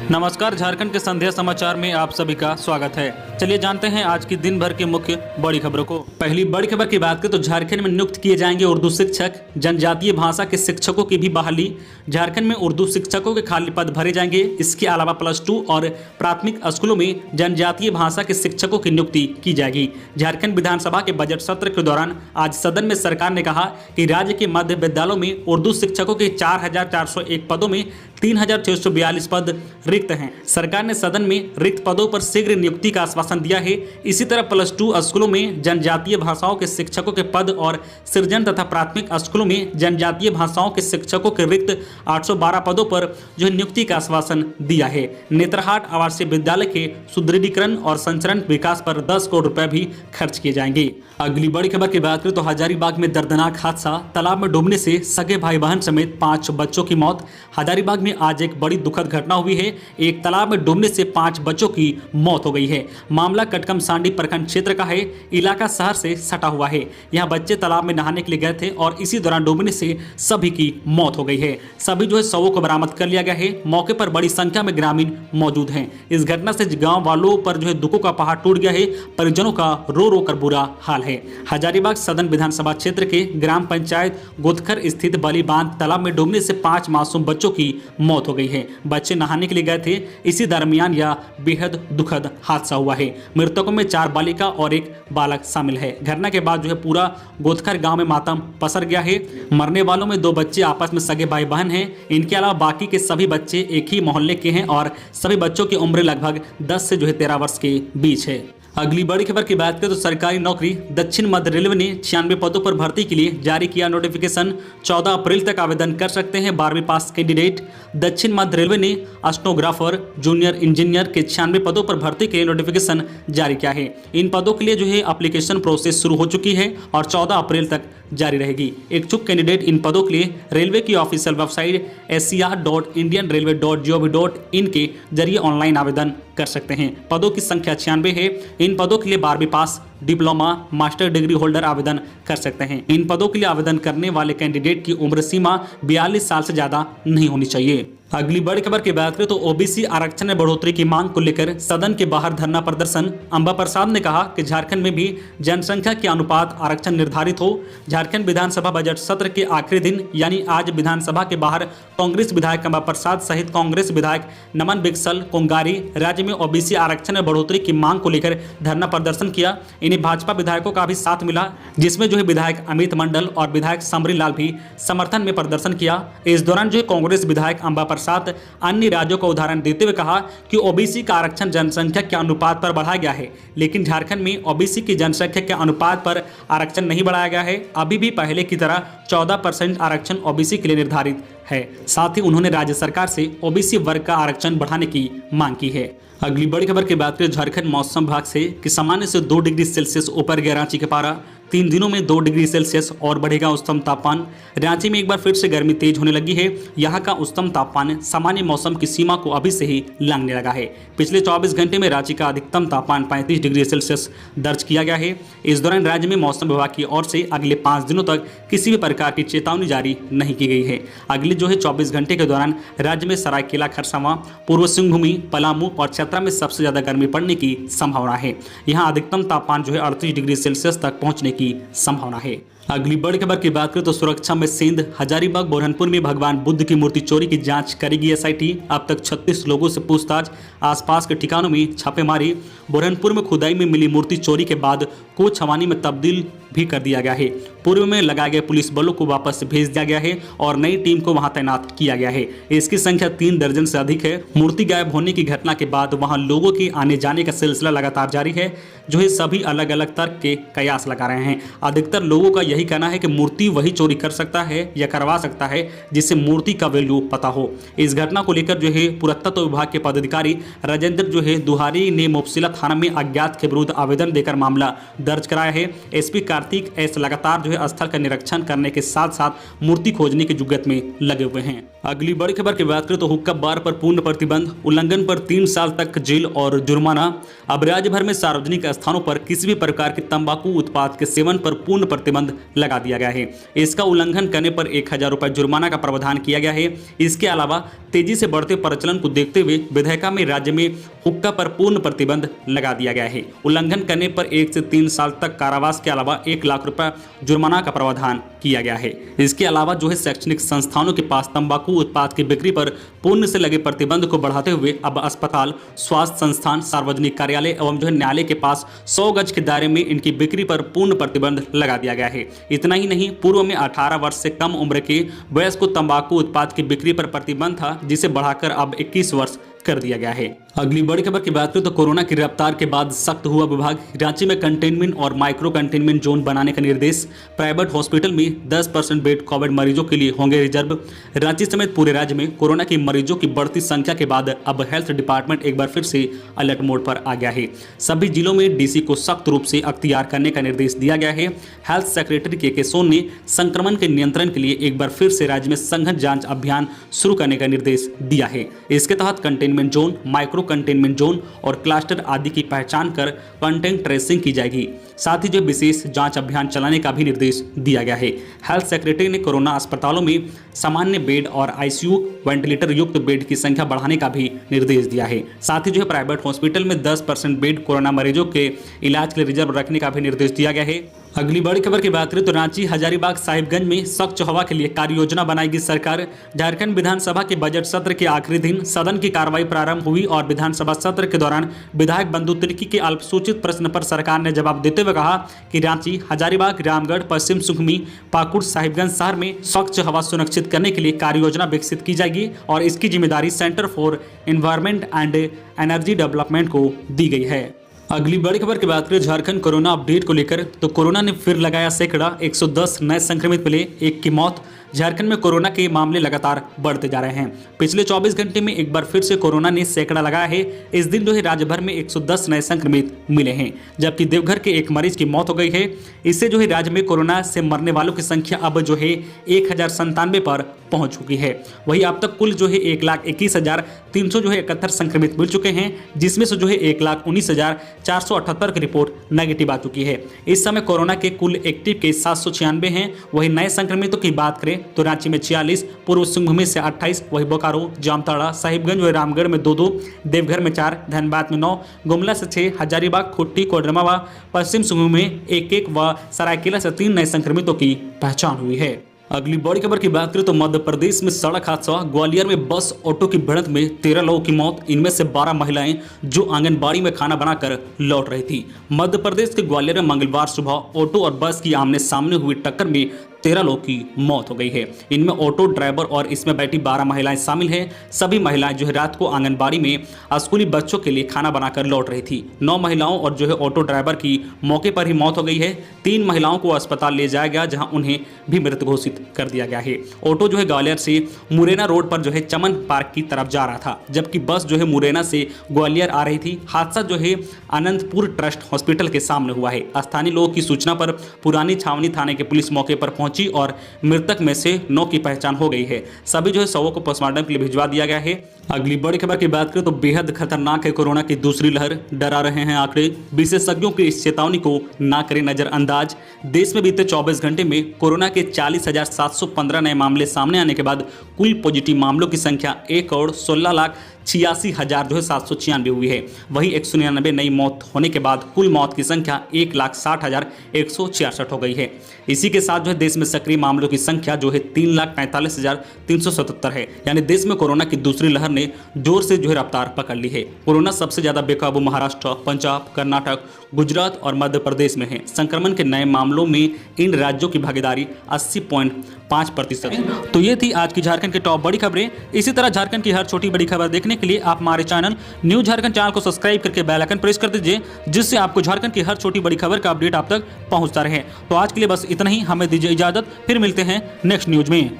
नमस्कार, झारखंड के संध्या समाचार में आप सभी का स्वागत है। चलिए जानते हैं आज की दिन भर की मुख्य बड़ी खबरों को। पहली बड़ी खबर की बात करें तो झारखंड में नियुक्त किए जाएंगे उर्दू शिक्षक, जनजातीय भाषा के शिक्षकों की भी बहाली। झारखंड में उर्दू शिक्षकों के खाली पद भरे जाएंगे। इसके अलावा +2 और प्राथमिक स्कूलों में जनजातीय भाषा के शिक्षकों की नियुक्ति की जाएगी। झारखंड विधानसभा के बजट सत्र के दौरान आज सदन में सरकार ने कहा कि राज्य के मध्य विद्यालयों में उर्दू शिक्षकों के 4401 पदों में 3642 पद रिक्त हैं। सरकार ने सदन में रिक्त पदों पर शीघ्र नियुक्ति का आश्वासन दिया है। इसी तरह +2 स्कूलों में जनजातीय भाषाओं के शिक्षकों के पद और सृजन तथा प्राथमिक स्कूलों में जनजातीय भाषाओं के शिक्षकों के रिक्त 812 पदों पर जो नियुक्ति का आश्वासन दिया है। नेतरहाट आवासीय विद्यालय के सुदृढ़ीकरण और संचरण विकास पर 10 करोड़ रुपए भी खर्च किए जाएंगे। अगली बड़ी खबर की बात करें तो हजारीबाग में दर्दनाक हादसा, तालाब में डूबने से सगे भाई बहन समेत 5 बच्चों की मौत। हजारीबाग में आज एक बड़ी दुखद घटना हुई है। एक तालाब में डूबने से 5 बच्चों की मौत हो गई है। मामला कटकम सांडी प्रखंड क्षेत्र का है। इलाका शहर से सटा हुआ है। यहाँ बच्चे तालाब में नहाने के लिए गए थे और इसी दौरान डूबने से सभी की मौत हो गई है। सभी जो है शवों को बरामद कर लिया गया है। मौके पर बड़ी संख्या में ग्रामीण मौजूद हैं। इस घटना से गाँव वालों पर जो है दुखों का पहाड़ टूट गया है। परिजनों का रो रो कर बुरा हाल है। हजारीबाग सदन विधानसभा क्षेत्र के ग्राम पंचायत गोदखर स्थित बली बांध तालाब में डूबने से 5 मासूम बच्चों की मौत हो गई है। बच्चे नहाने के लिए गए थे। इसी दरमियान यह बेहद दुखद हादसा हुआ है। मृतकों में 4 बालिका और 1 बालक शामिल है। घटना के बाद जो है पूरा गोदखर गांव में मातम पसर गया है। मरने वालों में 2 बच्चे आपस में सगे भाई बहन हैं। इनके अलावा बाकी के सभी बच्चे एक ही मोहल्ले के हैं और सभी बच्चों की उम्र लगभग 10 से जो है 13 वर्ष के बीच है। अगली बड़ी खबर की बात करें तो सरकारी नौकरी, दक्षिण मध्य रेलवे ने 96 पदों पर भर्ती के लिए जारी किया नोटिफिकेशन। 14 अप्रैल तक आवेदन कर सकते हैं 12वीं पास कैंडिडेट। दक्षिण मध्य रेलवे ने स्टेनोग्राफर, जूनियर इंजीनियर के 96 पदों पर भर्ती के लिए नोटिफिकेशन जारी किया है। इन पदों के लिए जो है एप्लीकेशन प्रोसेस शुरू हो चुकी है और 14 अप्रैल तक जारी रहेगी। इच्छुक कैंडिडेट इन पदों के लिए रेलवे की ऑफिशियल वेबसाइट scr.indianrailway.gov.in के जरिए ऑनलाइन आवेदन कर सकते हैं। पदों की संख्या 96 है। इन पदों के लिए 12वीं पास, डिप्लोमा, मास्टर डिग्री होल्डर आवेदन कर सकते हैं। इन पदों के लिए आवेदन करने वाले कैंडिडेट की उम्र सीमा 42 साल से ज्यादा नहीं होनी चाहिए। अगली बड़ी खबर की बात करें तो ओबीसी आरक्षण में बढ़ोतरी की मांग को लेकर सदन के बाहर धरना प्रदर्शन। अंबा प्रसाद ने कहा कि झारखंड में भी जनसंख्या के अनुपात आरक्षण निर्धारित हो। झारखंड विधानसभा बजट सत्र के आखिरी दिन यानी आज विधानसभा के बाहर कांग्रेस विधायक अंबा प्रसाद सहित कांग्रेस विधायक नमन बिक्सल कोंगारी राज्य में ओबीसी आरक्षण में बढ़ोतरी की मांग को लेकर धरना प्रदर्शन किया। इन्हें भाजपा विधायकों का भी साथ मिला, जिसमें जो है विधायक अमित मंडल और विधायक समरी लाल भी समर्थन में प्रदर्शन किया। इस दौरान जो है कांग्रेस विधायक अंबा प्रसाद अन्य राज्यों का उदाहरण देते हुए कहा कि ओबीसी का आरक्षण जनसंख्या के अनुपात पर बढ़ाया गया है, लेकिन झारखंड में ओबीसी की जनसंख्या के अनुपात पर आरक्षण नहीं बढ़ाया गया है। अभी भी पहले की तरह 14% आरक्षण ओबीसी के लिए निर्धारित है। साथ ही उन्होंने राज्य सरकार से ओबीसी वर्ग का आरक्षण बढ़ाने की मांग की है। अगली बड़ी खबर की बात करें झारखंड मौसम विभाग से कि सामान्य से 2 डिग्री सेल्सियस ऊपर गया रांची का पारा। 3 दिनों में 2 डिग्री सेल्सियस और बढ़ेगा उच्चतम तापमान। रांची में एक बार फिर से गर्मी तेज होने लगी है। यहाँ का उच्चतम तापमान सामान्य मौसम की सीमा को अभी से ही लांघने लगा है। पिछले 24 घंटे में रांची का अधिकतम तापमान 35 डिग्री सेल्सियस दर्ज किया गया है। इस दौरान राज्य में मौसम विभाग की ओर से अगले 5 दिनों तक किसी भी प्रकार की चेतावनी जारी नहीं की गई है। अगले जो है 24 घंटे के दौरान राज्य में सरायकेला, खरसावां, पूर्व सिंहभूमि, पलामू और चतरा में सबसे ज्यादा गर्मी पड़ने की संभावना है। यहाँ अधिकतम तापमान जो है 38 डिग्री सेल्सियस तक पहुंचने की संभावना है। अगली बड़ी खबर की बात करें तो सुरक्षा में सेंध, हजारीबाग बुरहानपुर में भगवान बुद्ध की मूर्ति चोरी की जांच करेगी एसआईटी। अब तक 36 लोगों से पूछताछ, आसपास के ठिकानों में छापेमारी। बुरहानपुर में खुदाई में मिली मूर्ति चोरी के बाद को छवानी में तब्दील भी कर दिया गया है। पूर्व में लगाए गए पुलिस बलों को वापस भेज दिया गया है और नई टीम को वहां तैनात किया गया है। इसकी संख्या 3 दर्जन से अधिक है। मूर्ति गायब होने की घटना के बाद वहां लोगों के आने जाने का सिलसिला लगातार जारी है, जो है सभी अलग अलग तर्क के कयास लगा रहे हैं। अधिकतर लोगों का यही कहना है कि मूर्ति वही चोरी कर सकता है या करवा सकता है जिससे मूर्ति का वैल्यू पता हो। इस घटना को लेकर जो है पुरातत्व विभाग के पदाधिकारी राजेंद्र जो है दुहारी ने मुफस्सिला थाना में अज्ञात के विरुद्ध आवेदन देकर मामला दर्ज कराया है। एसपी कार्तिक एस लगातार जो है स्थल का निरीक्षण करने के साथ साथ मूर्ति खोजने की जुगत में लगे हुए हैं। अगली बड़ी खबर की बात करें तो हुक्का बार पर पूर्ण प्रतिबंध, उल्लंघन पर 3 साल तक जेल और जुर्माना। अब राज्य भर में सार्वजनिक स्थानों पर किसी भी प्रकार के तंबाकू उत्पाद के सेवन पर पूर्ण प्रतिबंध लगा दिया गया है। इसका उल्लंघन करने पर 1000 रुपये जुर्माना का प्रावधान किया गया है। इसके अलावा तेजी से बढ़ते प्रचलन को देखते हुए विधेयक में राज्य में हुक्का पर पूर्ण प्रतिबंध लगा दिया गया है। उल्लंघन करने पर 1 से 3 साल तक कारावास के अलावा 1 लाख रुपये जुर्माना का प्रावधान किया गया है। इसके अलावा जो है शैक्षणिक संस्थानों के पास तंबाकू उत्पाद की बिक्री पर पूर्ण से लगे प्रतिबंध को बढ़ाते हुए अब अस्पताल, स्वास्थ्य संस्थान, सार्वजनिक कार्यालय एवं जो है न्यायालय के पास 100 गज के दायरे में इनकी बिक्री पर पूर्ण प्रतिबंध लगा दिया गया है। इतना ही नहीं, पूर्व में 18 वर्ष से कम उम्र के वयस्क को तंबाकू उत्पाद की बिक्री पर प्रतिबंध था, जिसे बढ़ाकर अब 21 वर्ष कर दिया गया है। अगली बड़ी खबर की बात करें तो कोरोना की रफ्तार के बाद सख्त हुआ विभाग। रांची में कंटेनमेंट और माइक्रो कंटेनमेंट जोन बनाने का निर्देश। प्राइवेट हॉस्पिटल में 10% बेड कोविड मरीजों के लिए होंगे रिजर्व। रांची समेत पूरे राज्य में कोरोना के मरीजों की बढ़ती संख्या के बाद अब हेल्थ डिपार्टमेंट एक बार फिर से अलर्ट मोड पर आ गया है। सभी जिलों में डीसी को सख्त रूप से अख्तियार करने का निर्देश दिया गया है। हेल्थ सेक्रेटरी के सोन ने संक्रमण के नियंत्रण के लिए एक बार फिर से राज्य में सघन जांच अभियान शुरू करने का निर्देश दिया है। इसके तहत containment zone, micro containment zone और क्लस्टर आदि की पहचान कर कंटेंट ट्रेसिंग की जाएगी। साथ ही जो विशेष जांच अभियान चलाने का भी निर्देश दिया गया है। हेल्थ सेक्रेटरी ने कोरोना अस्पतालों में सामान्य बेड और आईसीयू वेंटिलेटर युक्त बेड की संख्या बढ़ाने का भी निर्देश दिया है। साथ ही जो है प्राइवेट हॉस्पिटल में 10% बेड कोरोना मरीजों के इलाज के लिए रिजर्व रखने का भी निर्देश दिया गया है। अगली बड़ी खबर की बात करें तो रांची, हजारीबाग, साहिबगंज में स्वच्छ हवा के लिए कार्य योजना बनाएगी सरकार। झारखंड विधानसभा के बजट सत्र के आखिरी दिन सदन की कार्रवाई प्रारंभ हुई और विधानसभा सत्र के दौरान विधायक बंधु तिर्की के अल्पसूचित प्रश्न पर सरकार ने जवाब देते हुए कहा कि रांची, हजारीबाग, रामगढ़, पश्चिम सुखमी, पाकुड़, साहिबगंज शहर में स्वच्छ हवा सुनिश्चित करने के लिए कार्य योजना विकसित की जाएगी और इसकी जिम्मेदारी centre for environment and energy development को दी गई है। अगली बड़ी खबर की बात करें झारखंड कोरोना अपडेट को लेकर तो कोरोना ने फिर लगाया सैकड़ा, 110 नए संक्रमित मिले, 1 की मौत। झारखंड में कोरोना के मामले लगातार बढ़ते जा रहे हैं। पिछले 24 घंटे में एक बार फिर से कोरोना ने सैकड़ा लगाया है। इस दिन जो है राज्य भर में 110 नए संक्रमित मिले हैं, जबकि देवघर के एक मरीज की मौत हो गई है। इससे जो है राज्य में कोरोना से मरने वालों की संख्या अब जो है 1097 पर पहुंच चुकी है। वहीं अब तक कुल जो है 1,21,300 जो है 71 संक्रमित मिल चुके हैं, जिसमें से जो है 1,19,478 की रिपोर्ट नेगेटिव आ चुकी है। इस समय कोरोना के कुल एक्टिव केस 796 हैं। वहीं नए संक्रमितों की बात करें तो रांची में 46, पूर्व सिंहभूम से 28, वही बोकारो, जामताड़ा, साहिबगंज व रामगढ़ में 2-2, देवघर में 4, धनबाद में 9, गुमला से 6, हजारीबाग, खुट्टी, कोडरमा व पश्चिम सिंहभूम में 1-1 व सरायकेला से 3 नए संक्रमितों की पहचान हुई है। अगली बड़ी खबर की बात करें तो मध्य प्रदेश में सड़क हादसा। ग्वालियर में बस ऑटो की भिड़ंत में 13 लोगों की मौत, इनमें से 12 महिलाएं जो आंगनबाड़ी में खाना बनाकर लौट रही थी। मध्य प्रदेश के ग्वालियर में मंगलवार सुबह ऑटो और बस की आमने सामने हुई टक्कर में 13 लोगों की मौत हो गई है। इनमें ऑटो ड्राइवर और इसमें बैठी 12 महिलाएं शामिल हैं। सभी महिलाएं जो है रात को आंगनबाड़ी में स्कूली बच्चों के लिए खाना बनाकर लौट रही थी। 9 महिलाओं और जो है ऑटो ड्राइवर की मौके पर ही मौत हो गई है। 3 महिलाओं को अस्पताल ले जाया गया, जहां उन्हें भी मृत घोषित कर दिया गया है। ऑटो जो है ग्वालियर से मुरैना रोड पर जो है चमन पार्क की तरफ जा रहा था, जबकि बस जो है मुरैना से ग्वालियर आ रही थी। हादसा जो है अनंतपुर ट्रस्ट हॉस्पिटल के सामने हुआ है। स्थानीय लोगों की सूचना पर पुरानी छावनी थाने की पुलिस मौके पर और मृतक में से 9 की पहचान हो गई है। सभी जो है शवों को पोस्टमार्टम के लिए भिजवा दिया गया है। अगली बड़ी खबर की बात करें तो बेहद खतरनाक है कोरोना की दूसरी लहर, डरा रहे हैं आंकड़े। विशेषज्ञों की इस चेतावनी को ना करें नजरअंदाज। देश में बीते 24 घंटे में कोरोना के 40,715 नए मामले सामने आने के बाद कुल पॉजिटिव मामलों की संख्या 1,16,86,000 जो है 796 हुई है। वहीं 199 नई मौत होने के बाद कुल मौत की संख्या 1,60,166 हो गई है। इसी के साथ जो है देश में सक्रिय मामलों की संख्या जो है 3,45,377 है। यानी देश में कोरोना की दूसरी लहर ने जोर से जो है रफ्तार पकड़ ली है। कोरोना सबसे ज्यादा बेकाबू महाराष्ट्र, पंजाब, कर्नाटक, गुजरात और मध्य प्रदेश में है। संक्रमण के नए मामलों में इन राज्यों की भागीदारी 80.5% है। तो ये थी आज की झारखंड की टॉप बड़ी खबरें। इसी तरह झारखंड की हर छोटी बड़ी खबर देखने के लिए आप हमारे चैनल न्यू झारखंड चैनल को सब्सक्राइब करके बेल आइकन प्रेस कर दीजिए, जिससे आपको झारखंड की हर छोटी बड़ी खबर का अपडेट आप तक पहुंचता रहे। तो आज के लिए बस इतना ही, हमें दीजिए इजाजत, फिर मिलते हैं नेक्स्ट न्यूज में।